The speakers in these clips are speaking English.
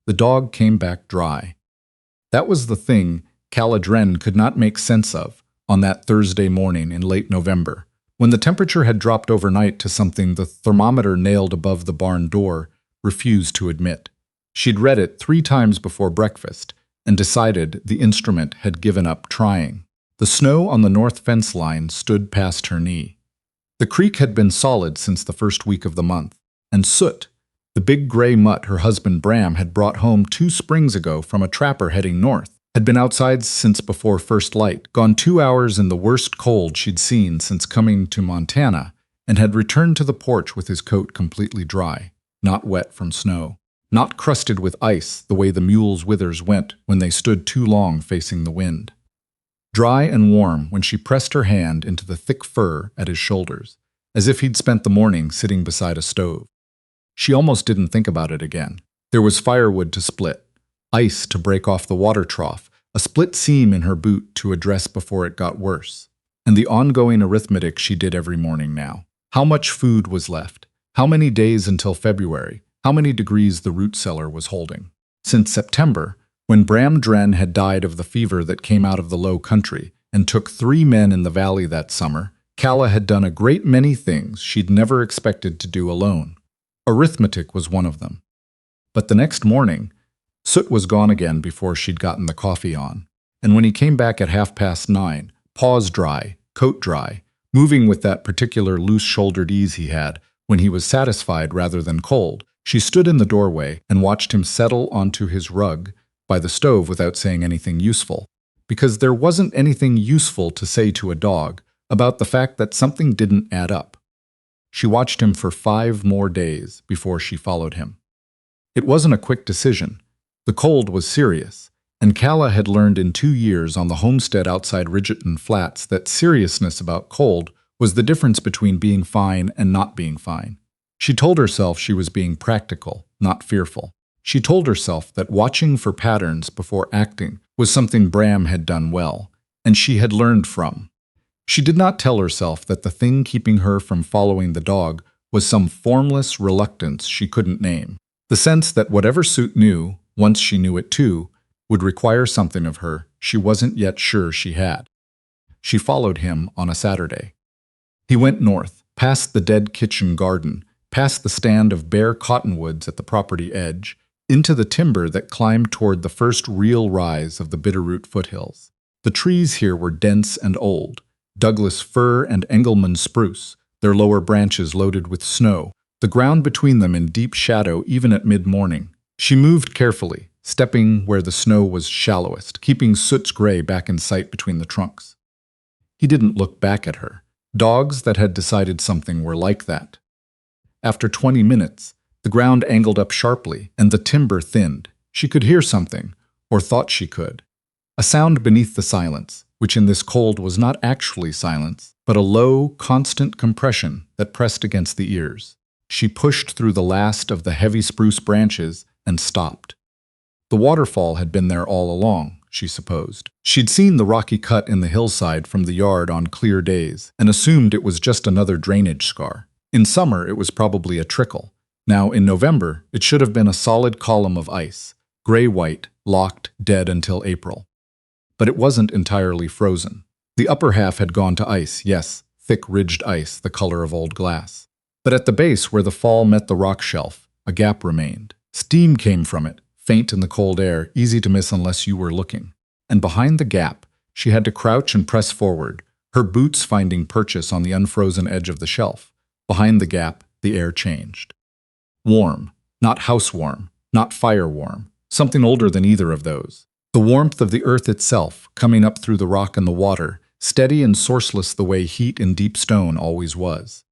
The dog came back dry. That was the thing Calla Drenn could not make sense of on that Thursday morning in late November, when the temperature had dropped overnight to something the thermometer nailed above the barn door refused to admit. She'd read it 3 times before breakfast and decided the instrument had given up trying. The snow on the north fence line stood past her knee. The creek had been solid since the first week of the month, and Soot, the big gray mutt her husband Bram had brought home 2 springs ago from a trapper heading north, had been outside since before first light, gone 2 hours in the worst cold she'd seen since coming to Montana, and had returned to the porch with his coat completely dry, not wet from snow, not crusted with ice the way the mule's withers went when they stood too long facing the wind. Dry and warm when she pressed her hand into the thick fur at his shoulders, as if he'd spent the morning sitting beside a stove. She almost didn't think about it again. There was firewood to split, ice to break off the water trough, a split seam in her boot to address before it got worse, and the ongoing arithmetic she did every morning now. How much food was left? How many days until February? How many degrees the root cellar was holding? Since September, when Bram Drenn had died of the fever that came out of the low country and took 3 men in the valley that summer, Calla had done a great many things she'd never expected to do alone. Arithmetic was one of them. But the next morning, Soot was gone again before she'd gotten the coffee on, and when he came back at 9:30, paws dry, coat dry, moving with that particular loose-shouldered ease he had when he was satisfied rather than cold, she stood in the doorway and watched him settle onto his rug by the stove without saying anything useful, because there wasn't anything useful to say to a dog about the fact that something didn't add up. She watched him for 5 more days before she followed him. It wasn't a quick decision. The cold was serious, and Calla had learned in 2 years on the homestead outside Ridgeton Flats that seriousness about cold was the difference between being fine and not being fine. She told herself she was being practical, not fearful. She told herself that watching for patterns before acting was something Bram had done well, and she had learned from. She did not tell herself that the thing keeping her from following the dog was some formless reluctance she couldn't name. The sense that whatever Soot knew, once she knew it too, would require something of her she wasn't yet sure she had. She followed him on a Saturday. He went north, past the dead kitchen garden, past the stand of bare cottonwoods at the property edge, into the timber that climbed toward the first real rise of the Bitterroot foothills. The trees here were dense and old, Douglas fir and Engelmann spruce, their lower branches loaded with snow, the ground between them in deep shadow even at mid-morning. She moved carefully, stepping where the snow was shallowest, keeping Soot's gray back in sight between the trunks. He didn't look back at her. Dogs that had decided something were like that. After 20 minutes, the ground angled up sharply and the timber thinned. She could hear something, or thought she could. A sound beneath the silence, which in this cold was not actually silence, but a low, constant compression that pressed against the ears. She pushed through the last of the heavy spruce branches and stopped. The waterfall had been there all along, she supposed. She'd seen the rocky cut in the hillside from the yard on clear days and assumed it was just another drainage scar. In summer, it was probably a trickle. Now, in November, it should have been a solid column of ice, gray-white, locked, dead until April. But it wasn't entirely frozen. The upper half had gone to ice, yes, thick ridged ice, the color of old glass. But at the base where the fall met the rock shelf, a gap remained. Steam came from it, faint in the cold air, easy to miss unless you were looking. And behind the gap, she had to crouch and press forward, her boots finding purchase on the unfrozen edge of the shelf. Behind the gap, the air changed. Warm, not house warm, not fire warm, something older than either of those. The warmth of the earth itself, coming up through the rock and the water, steady and sourceless the way heat in deep stone always was.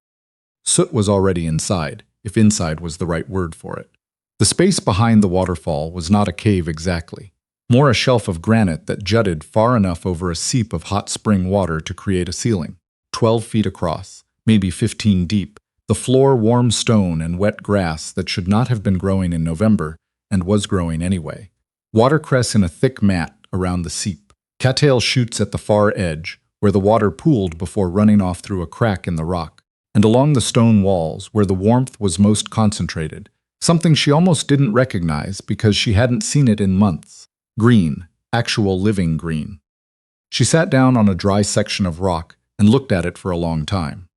Soot was already inside, if inside was the right word for it. The space behind the waterfall was not a cave exactly, more a shelf of granite that jutted far enough over a seep of hot spring water to create a ceiling, 12 feet across, maybe 15 deep, the floor warm stone and wet grass that should not have been growing in November and was growing anyway. Watercress in a thick mat around the seep. Cattail shoots at the far edge, where the water pooled before running off through a crack in the rock, and along the stone walls, where the warmth was most concentrated, something she almost didn't recognize because she hadn't seen it in months. Green, actual living green. She sat down on a dry section of rock and looked at it for a long time.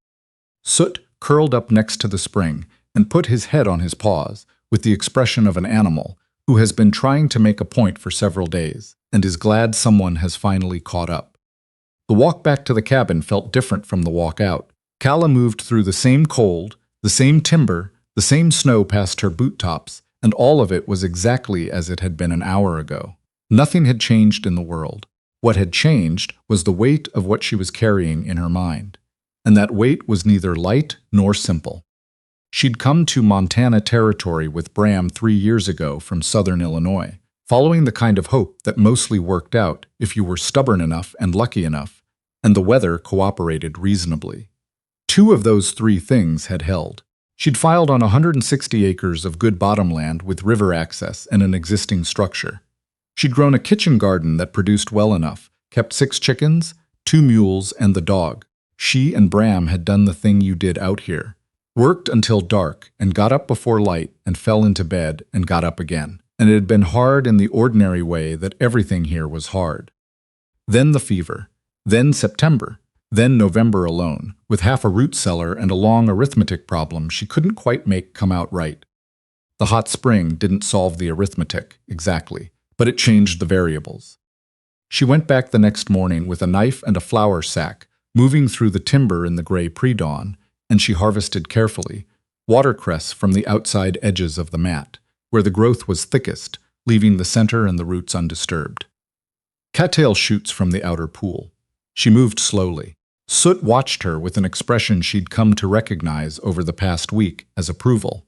Soot curled up next to the spring and put his head on his paws with the expression of an animal who has been trying to make a point for several days and is glad someone has finally caught up. The walk back to the cabin felt different from the walk out. Calla moved through the same cold, the same timber, the same snow past her boot tops, and all of it was exactly as it had been an hour ago. Nothing had changed in the world. What had changed was the weight of what she was carrying in her mind. And that weight was neither light nor simple. She'd come to Montana territory with Bram 3 years ago from southern Illinois, following the kind of hope that mostly worked out if you were stubborn enough and lucky enough, and the weather cooperated reasonably. 2 of those 3 things had held. She'd filed on 160 acres of good bottomland with river access and an existing structure. She'd grown a kitchen garden that produced well enough, kept 6 chickens, 2 mules, and the dog. She and Bram had done the thing you did out here. Worked until dark and got up before light and fell into bed and got up again. And it had been hard in the ordinary way that everything here was hard. Then the fever. Then September. Then November alone, with half a root cellar and a long arithmetic problem she couldn't quite make come out right. The hot spring didn't solve the arithmetic, exactly, but it changed the variables. She went back the next morning with a knife and a flour sack, moving through the timber in the gray pre-dawn, and she harvested carefully, watercress from the outside edges of the mat, where the growth was thickest, leaving the center and the roots undisturbed. Cattail shoots from the outer pool. She moved slowly. Soot watched her with an expression she'd come to recognize over the past week as approval,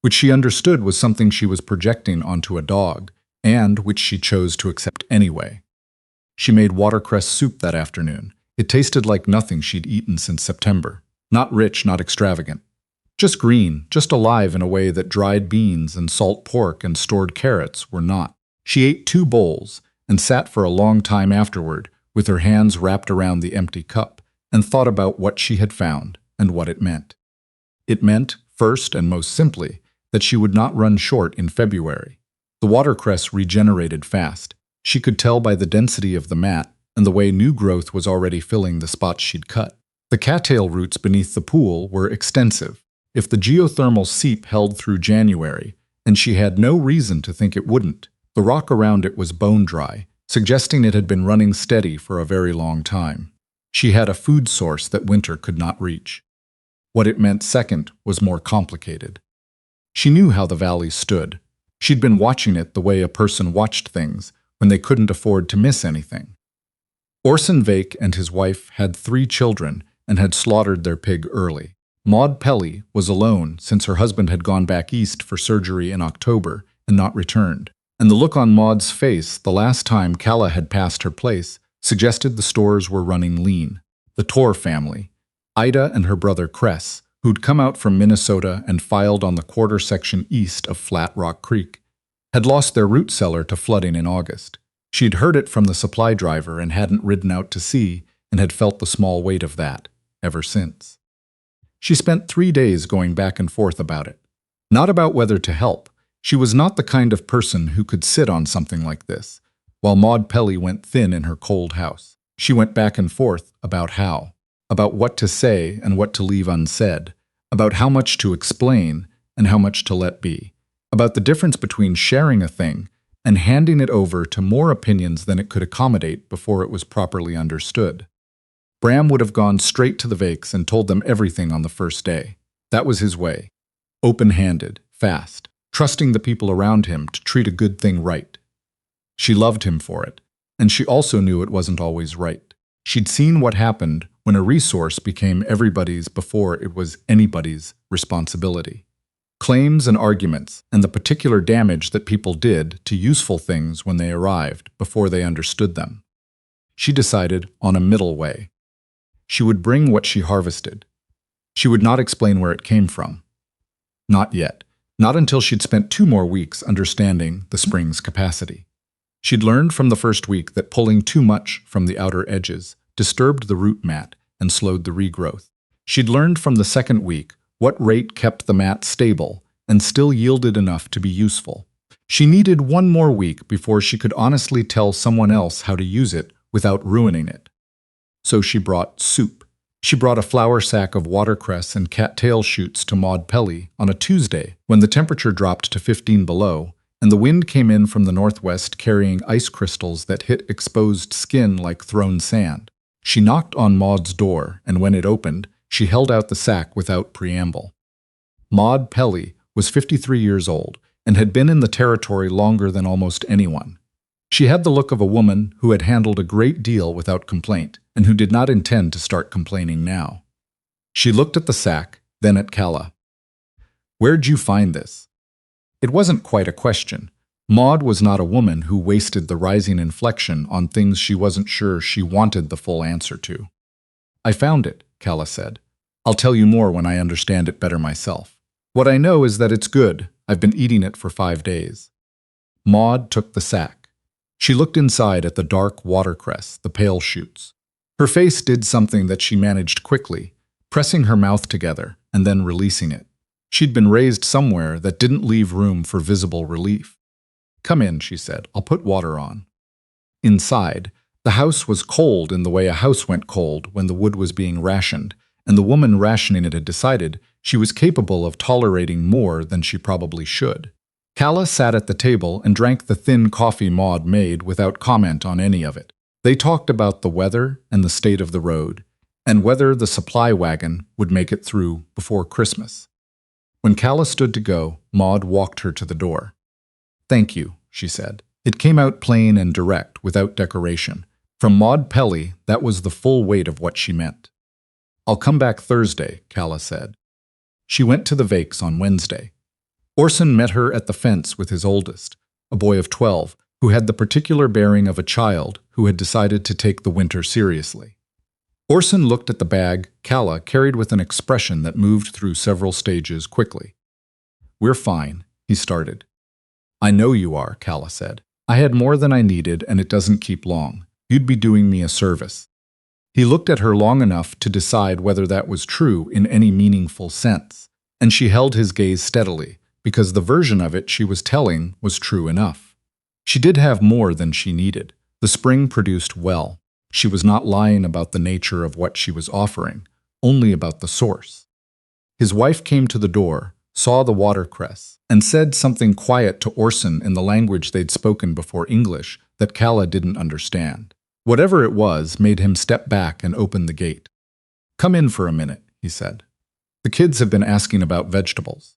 which she understood was something she was projecting onto a dog, and which she chose to accept anyway. She made watercress soup that afternoon. It tasted like nothing she'd eaten since September. Not rich, not extravagant. Just green, just alive in a way that dried beans and salt pork and stored carrots were not. She ate 2 bowls and sat for a long time afterward with her hands wrapped around the empty cup and thought about what she had found and what it meant. It meant, first and most simply, that she would not run short in February. The watercress regenerated fast. She could tell by the density of the mat and the way new growth was already filling the spots she'd cut. The cattail roots beneath the pool were extensive. If the geothermal seep held through January, and she had no reason to think it wouldn't, the rock around it was bone dry, suggesting it had been running steady for a very long time. She had a food source that winter could not reach. What it meant second was more complicated. She knew how the valley stood. She'd been watching it the way a person watched things when they couldn't afford to miss anything. Orson Vake and his wife had 3 children and had slaughtered their pig early. Maud Pelly was alone since her husband had gone back east for surgery in October and not returned, and the look on Maud's face the last time Calla had passed her place suggested the stores were running lean. The Tor family, Ida and her brother Cress, who'd come out from Minnesota and filed on the quarter section east of Flat Rock Creek, had lost their root cellar to flooding in August. She'd heard it from the supply driver and hadn't ridden out to see and had felt the small weight of that ever since. She spent 3 days going back and forth about it. Not about whether to help. She was not the kind of person who could sit on something like this, while Maud Pelly went thin in her cold house. She went back and forth about how, about what to say and what to leave unsaid, about how much to explain and how much to let be, about the difference between sharing a thing and handing it over to more opinions than it could accommodate before it was properly understood. Bram would have gone straight to the Vakes and told them everything on the first day. That was his way. Open-handed, fast, trusting the people around him to treat a good thing right. She loved him for it, and she also knew it wasn't always right. She'd seen what happened when a resource became everybody's before it was anybody's responsibility. Claims and arguments, and the particular damage that people did to useful things when they arrived before they understood them. She decided on a middle way. She would bring what she harvested. She would not explain where it came from. Not yet. Not until she'd spent 2 more weeks understanding the spring's capacity. She'd learned from the first week that pulling too much from the outer edges disturbed the root mat and slowed the regrowth. She'd learned from the second week what rate kept the mat stable and still yielded enough to be useful. She needed one more week before she could honestly tell someone else how to use it without ruining it. So she brought soup. She brought a flour sack of watercress and cattail shoots to Maud Pelly on a Tuesday when the temperature dropped to 15 below, and the wind came in from the northwest carrying ice crystals that hit exposed skin like thrown sand. She knocked on Maud's door, and when it opened, she held out the sack without preamble. Maud Pelly was 53 years old and had been in the territory longer than almost anyone. She had the look of a woman who had handled a great deal without complaint and who did not intend to start complaining now. She looked at the sack, then at Calla. "Where'd you find this?" It wasn't quite a question. Maud was not a woman who wasted the rising inflection on things she wasn't sure she wanted the full answer to. "I found it," Calla said. "I'll tell you more when I understand it better myself. What I know is that it's good. I've been eating it for 5 days." Maud took the sack. She looked inside at the dark watercress, the pale shoots. Her face did something that she managed quickly, pressing her mouth together and then releasing it. She'd been raised somewhere that didn't leave room for visible relief. "Come in," she said. "I'll put water on." Inside, the house was cold in the way a house went cold when the wood was being rationed, and the woman rationing it had decided she was capable of tolerating more than she probably should. Calla sat at the table and drank the thin coffee Maud made without comment on any of it. They talked about the weather and the state of the road, and whether the supply wagon would make it through before Christmas. When Calla stood to go, Maud walked her to the door. "Thank you," she said. It came out plain and direct, without decoration. From Maud Pelly, that was the full weight of what she meant. "I'll come back Thursday," Calla said. She went to the Vakes on Wednesday. Orson met her at the fence with his oldest, a boy of 12, who had the particular bearing of a child who had decided to take the winter seriously. Orson looked at the bag Calla carried with an expression that moved through several stages quickly. "We're fine," he started. "I know you are," Calla said. "I had more than I needed, and it doesn't keep long. You'd be doing me a service." He looked at her long enough to decide whether that was true in any meaningful sense, and she held his gaze steadily, because the version of it she was telling was true enough. She did have more than she needed. The spring produced well. She was not lying about the nature of what she was offering, only about the source. His wife came to the door, saw the watercress, and said something quiet to Orson in the language they'd spoken before English that Calla didn't understand. Whatever it was made him step back and open the gate. "Come in for a minute," he said. "The kids have been asking about vegetables."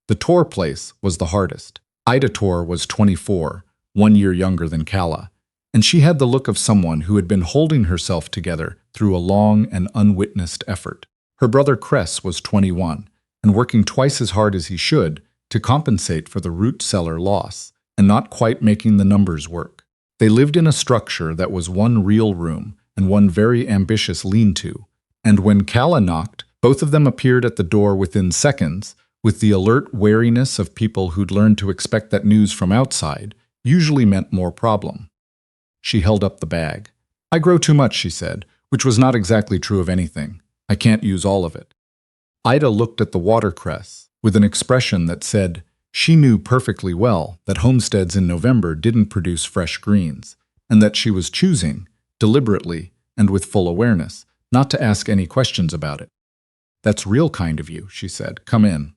The Tor place was the hardest. Ida Tor was 24, 1 year younger than Calla, and she had the look of someone who had been holding herself together through a long and unwitnessed effort. Her brother Cress was 21, and working twice as hard as he should to compensate for the root cellar loss, and not quite making the numbers work. They lived in a structure that was one real room and one very ambitious lean-to, and when Calla knocked, both of them appeared at the door within seconds, with the alert wariness of people who'd learned to expect that news from outside usually meant more problem. She held up the bag. "I grow too much," she said, which was not exactly true of anything. "I can't use all of it." Ida looked at the watercress with an expression that said she knew perfectly well that homesteads in November didn't produce fresh greens, and that she was choosing, deliberately and with full awareness, not to ask any questions about it. "That's real kind of you," she said. "Come in."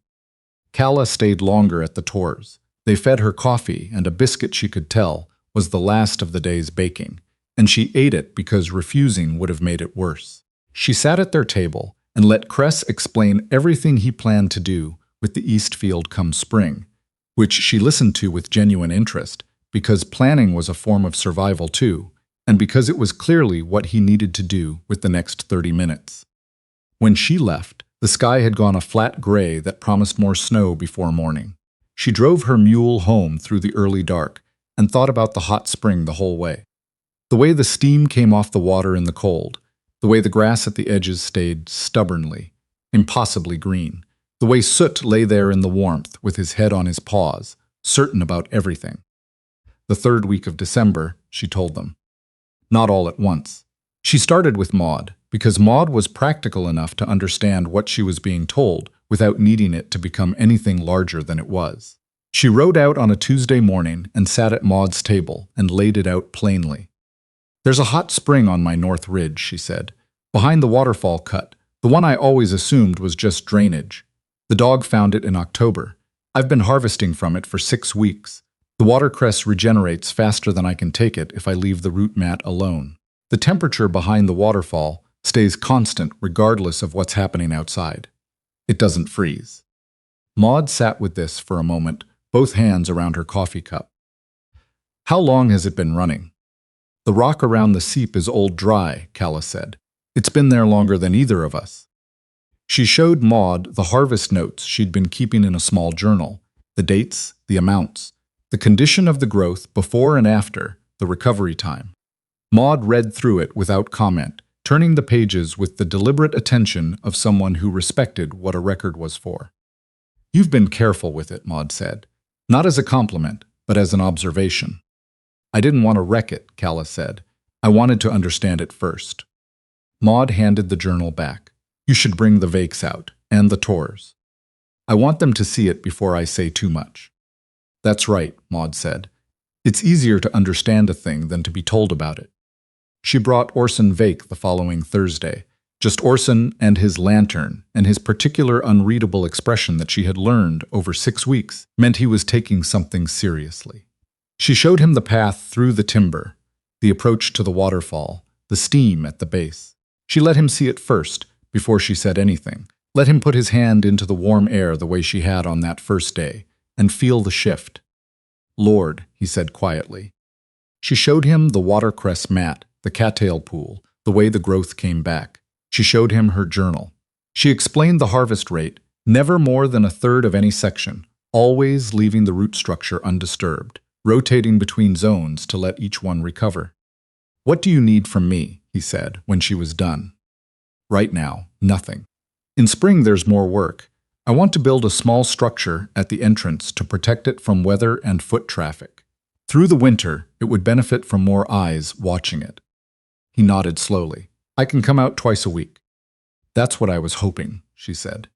Calla stayed longer at the Tors. They fed her coffee, and a biscuit she could tell was the last of the day's baking, and she ate it because refusing would have made it worse. She sat at their table and let Cress explain everything he planned to do with the Eastfield come spring, which she listened to with genuine interest, because planning was a form of survival too, and because it was clearly what he needed to do with the next 30 minutes. When she left, the sky had gone a flat gray that promised more snow before morning. She drove her mule home through the early dark and thought about the hot spring the whole way. The way the steam came off the water in the cold, the way the grass at the edges stayed stubbornly, impossibly green, the way Soot lay there in the warmth with his head on his paws, certain about everything. The 3rd week of December, she told them. Not all at once. She started with Maud, because Maud was practical enough to understand what she was being told without needing it to become anything larger than it was. She rode out on a Tuesday morning and sat at Maud's table and laid it out plainly. "There's a hot spring on my north ridge," she said, "behind the waterfall cut, the one I always assumed was just drainage. The dog found it in October. I've been harvesting from it for 6 weeks. The watercress regenerates faster than I can take it if I leave the root mat alone. The temperature behind the waterfall stays constant regardless of what's happening outside. It doesn't freeze." Maud sat with this for a moment, both hands around her coffee cup. "How long has it been running?" "The rock around the seep is old dry," Calla said. "It's been there longer than either of us." She showed Maud the harvest notes she'd been keeping in a small journal, the dates, the amounts, the condition of the growth before and after, the recovery time. Maud read through it without comment, turning the pages with the deliberate attention of someone who respected what a record was for. "You've been careful with it," Maud said. "Not as a compliment, but as an observation." "I didn't want to wreck it," Calla said. "I wanted to understand it first." Maud handed the journal back. "You should bring the vakes out, and the tours. I want them to see it before I say too much." "That's right," Maud said. "It's easier to understand a thing than to be told about it." She brought Orson Vake the following Thursday, just Orson and his lantern, and his particular unreadable expression that she had learned over 6 weeks meant he was taking something seriously. She showed him the path through the timber, the approach to the waterfall, the steam at the base. She let him see it first, before she said anything. Let him put his hand into the warm air the way she had on that first day, and feel the shift. "Lord," he said quietly. She showed him the watercress mat, the cattail pool, the way the growth came back. She showed him her journal. She explained the harvest rate, never more than a third of any section, always leaving the root structure undisturbed, rotating between zones to let each one recover. "What do you need from me?" he said when she was done. "Right now, nothing. In spring there's more work. I want to build a small structure at the entrance to protect it from weather and foot traffic. Through the winter, it would benefit from more eyes watching it." He nodded slowly. "I can come out twice a week." "That's what I was hoping," she said.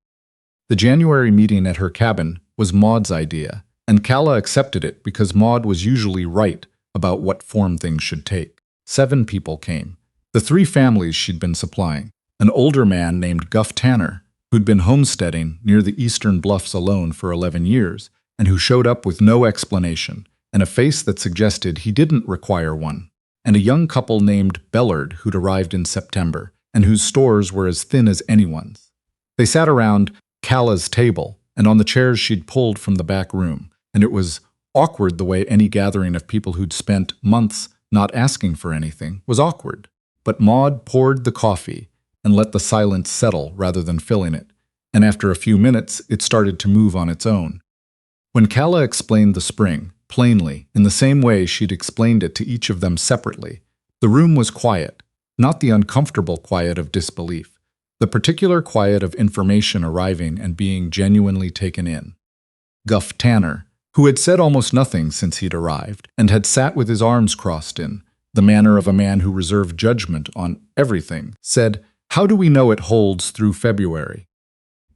The January meeting at her cabin was Maud's idea, and Calla accepted it because Maud was usually right about what form things should take. 7 people came. The 3 families she'd been supplying. An older man named Guff Tanner, who'd been homesteading near the eastern bluffs alone for 11 years, and who showed up with no explanation, and a face that suggested he didn't require one, and a young couple named Bellard who'd arrived in September, and whose stores were as thin as anyone's. They sat around Calla's table, and on the chairs she'd pulled from the back room, and it was awkward the way any gathering of people who'd spent months not asking for anything was awkward. But Maud poured the coffee and let the silence settle rather than filling it, and after a few minutes it started to move on its own. When Calla explained the spring, plainly, in the same way she'd explained it to each of them separately, the room was quiet, not the uncomfortable quiet of disbelief, the particular quiet of information arriving and being genuinely taken in. Guff Tanner, who had said almost nothing since he'd arrived, and had sat with his arms crossed in the manner of a man who reserved judgment on everything, said, "How do we know it holds through February?"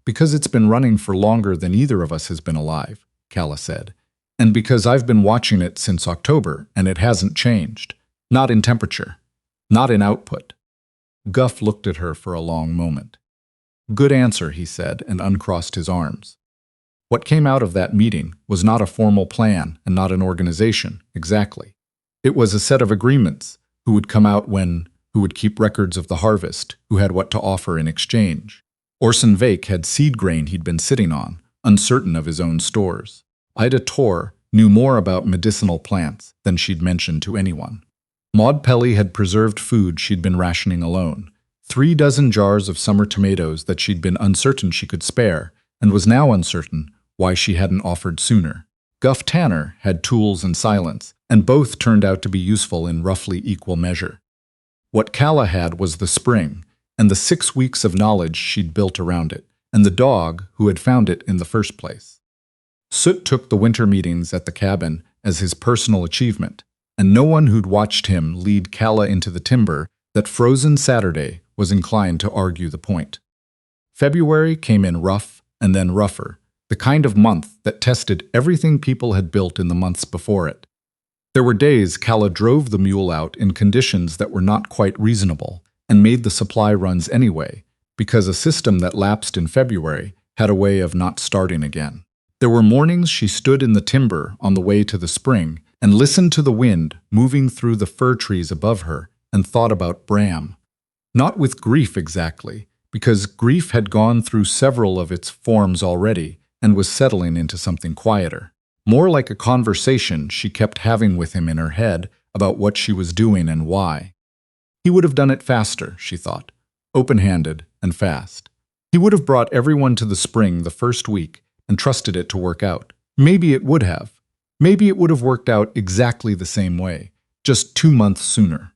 "Because it's been running for longer than either of us has been alive," Calla said, "and because I've been watching it since October, and it hasn't changed. Not in temperature. Not in output." Guff looked at her for a long moment. "Good answer," he said, and uncrossed his arms. What came out of that meeting was not a formal plan and not an organization, exactly. It was a set of agreements, who would come out when, who would keep records of the harvest, who had what to offer in exchange. Orson Vake had seed grain he'd been sitting on, uncertain of his own stores. Ida Torr knew more about medicinal plants than she'd mentioned to anyone. Maud Pelly had preserved food she'd been rationing alone, 3 dozen jars of summer tomatoes that she'd been uncertain she could spare, and was now uncertain why she hadn't offered sooner. Guff Tanner had tools and silence, and both turned out to be useful in roughly equal measure. What Calla had was the spring, and the 6 weeks of knowledge she'd built around it, and the dog who had found it in the first place. Soot took the winter meetings at the cabin as his personal achievement, and no one who'd watched him lead Calla into the timber that frozen Saturday was inclined to argue the point. February came in rough and then rougher, the kind of month that tested everything people had built in the months before it. There were days Calla drove the mule out in conditions that were not quite reasonable and made the supply runs anyway, because a system that lapsed in February had a way of not starting again. There were mornings she stood in the timber on the way to the spring and listened to the wind moving through the fir trees above her and thought about Bram. Not with grief exactly, because grief had gone through several of its forms already and was settling into something quieter. More like a conversation she kept having with him in her head about what she was doing and why. He would have done it faster, she thought, open-handed and fast. He would have brought everyone to the spring the first week and trusted it to work out. Maybe it would have. Maybe it would have worked out exactly the same way, just 2 months sooner.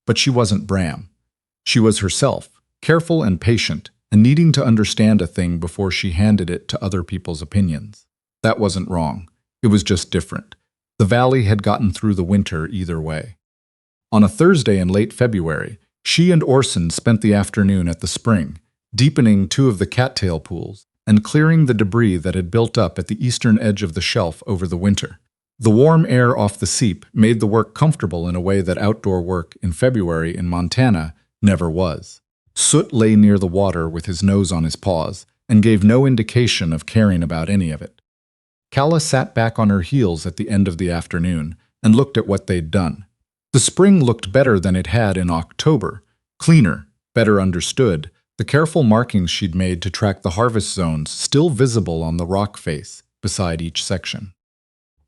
But she wasn't Bram. She was herself, careful and patient, and needing to understand a thing before she handed it to other people's opinions. That wasn't wrong. It was just different. The valley had gotten through the winter either way. On a Thursday in late February, she and Orson spent the afternoon at the spring, deepening 2 of the cattail pools and clearing the debris that had built up at the eastern edge of the shelf over the winter. The warm air off the seep made the work comfortable in a way that outdoor work in February in Montana never was. Soot lay near the water with his nose on his paws and gave no indication of caring about any of it. Calla sat back on her heels at the end of the afternoon and looked at what they'd done. The spring looked better than it had in October, cleaner, better understood, the careful markings she'd made to track the harvest zones still visible on the rock face beside each section.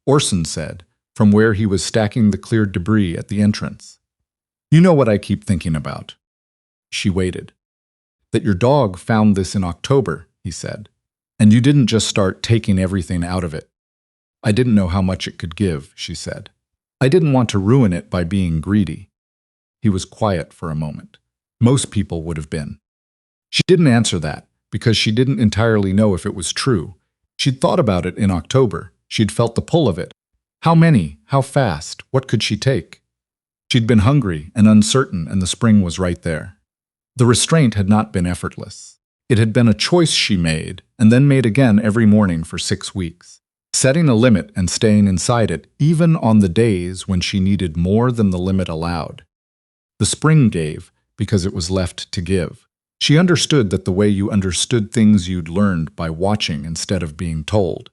Orson said, from where he was stacking the cleared debris at the entrance, "You know what I keep thinking about." She waited. "That your dog found this in October," he said. "And you didn't just start taking everything out of it." "I didn't know how much it could give," she said. "I didn't want to ruin it by being greedy." He was quiet for a moment. Most people would have been. She didn't answer that, because she didn't entirely know if it was true. She'd thought about it in October. She'd felt the pull of it. How many? How fast? What could she take? She'd been hungry and uncertain, and the spring was right there. The restraint had not been effortless. It had been a choice she made, and then made again every morning for 6 weeks, setting a limit and staying inside it, even on the days when she needed more than the limit allowed. The spring gave, because it was left to give. She understood that the way you understood things you'd learned by watching instead of being told.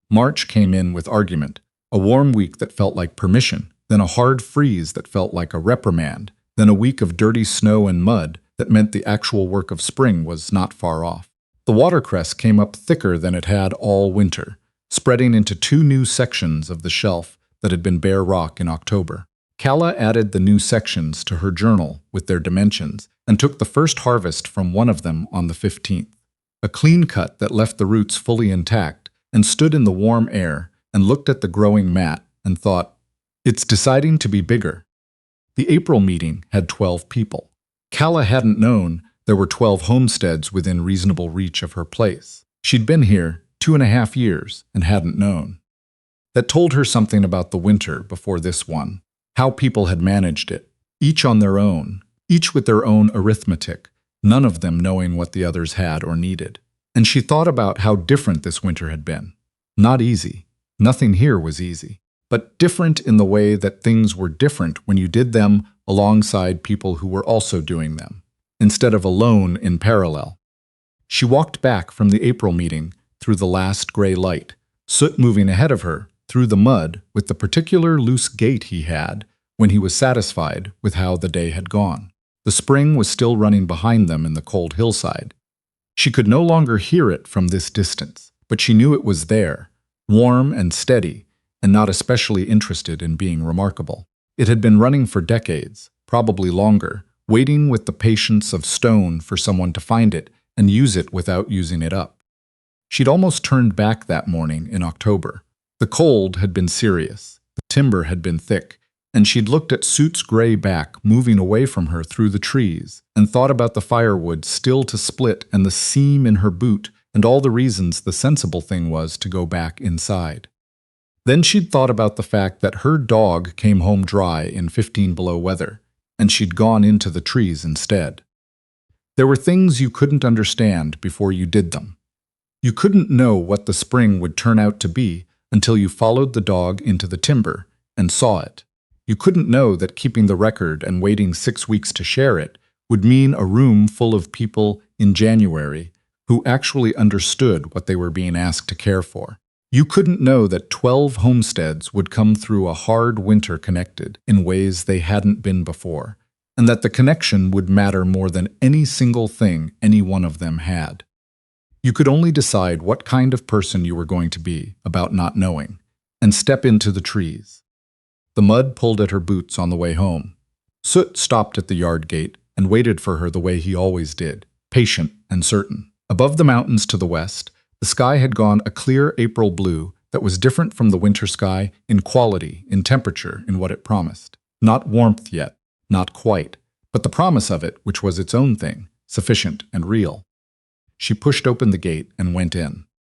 March came in with argument, a warm week that felt like permission, then a hard freeze that felt like a reprimand, then a week of dirty snow and mud that meant the actual work of spring was not far off. The watercress came up thicker than it had all winter, spreading into 2 new sections of the shelf that had been bare rock in October. Calla added the new sections to her journal with their dimensions and took the first harvest from one of them on the 15th. A clean cut that left the roots fully intact, and stood in the warm air and looked at the growing mat and thought, "It's deciding to be bigger." The April meeting had 12 people. Calla hadn't known there were 12 homesteads within reasonable reach of her place. She'd been here 2.5 years and hadn't known. That told her something about the winter before this one, how people had managed it, each on their own, each with their own arithmetic, none of them knowing what the others had or needed. And she thought about how different this winter had been. Not easy. Nothing here was easy. But different in the way that things were different when you did them alongside people who were also doing them, instead of alone in parallel. She walked back from the April meeting through the last gray light, Soot moving ahead of her through the mud with the particular loose gait he had when he was satisfied with how the day had gone. The spring was still running behind them in the cold hillside. She could no longer hear it from this distance, but she knew it was there, warm and steady, and not especially interested in being remarkable. It had been running for decades, probably longer, waiting with the patience of stone for someone to find it and use it without using it up. She'd almost turned back that morning in October. The cold had been serious, the timber had been thick, and she'd looked at Soot's gray back moving away from her through the trees and thought about the firewood still to split and the seam in her boot and all the reasons the sensible thing was to go back inside. Then she'd thought about the fact that her dog came home dry in 15 below weather, and she'd gone into the trees instead. There were things you couldn't understand before you did them. You couldn't know what the spring would turn out to be until you followed the dog into the timber and saw it. You couldn't know that keeping the record and waiting 6 weeks to share it would mean a room full of people in January who actually understood what they were being asked to care for. You couldn't know that 12 homesteads would come through a hard winter connected in ways they hadn't been before, and that the connection would matter more than any single thing any one of them had. You could only decide what kind of person you were going to be about not knowing, and step into the trees. The mud pulled at her boots on the way home. Soot stopped at the yard gate and waited for her the way he always did, patient and certain. Above the mountains to the west, the sky had gone a clear April blue that was different from the winter sky in quality, in temperature, in what it promised. Not warmth yet, not quite, but the promise of it, which was its own thing, sufficient and real. She pushed open the gate and went in.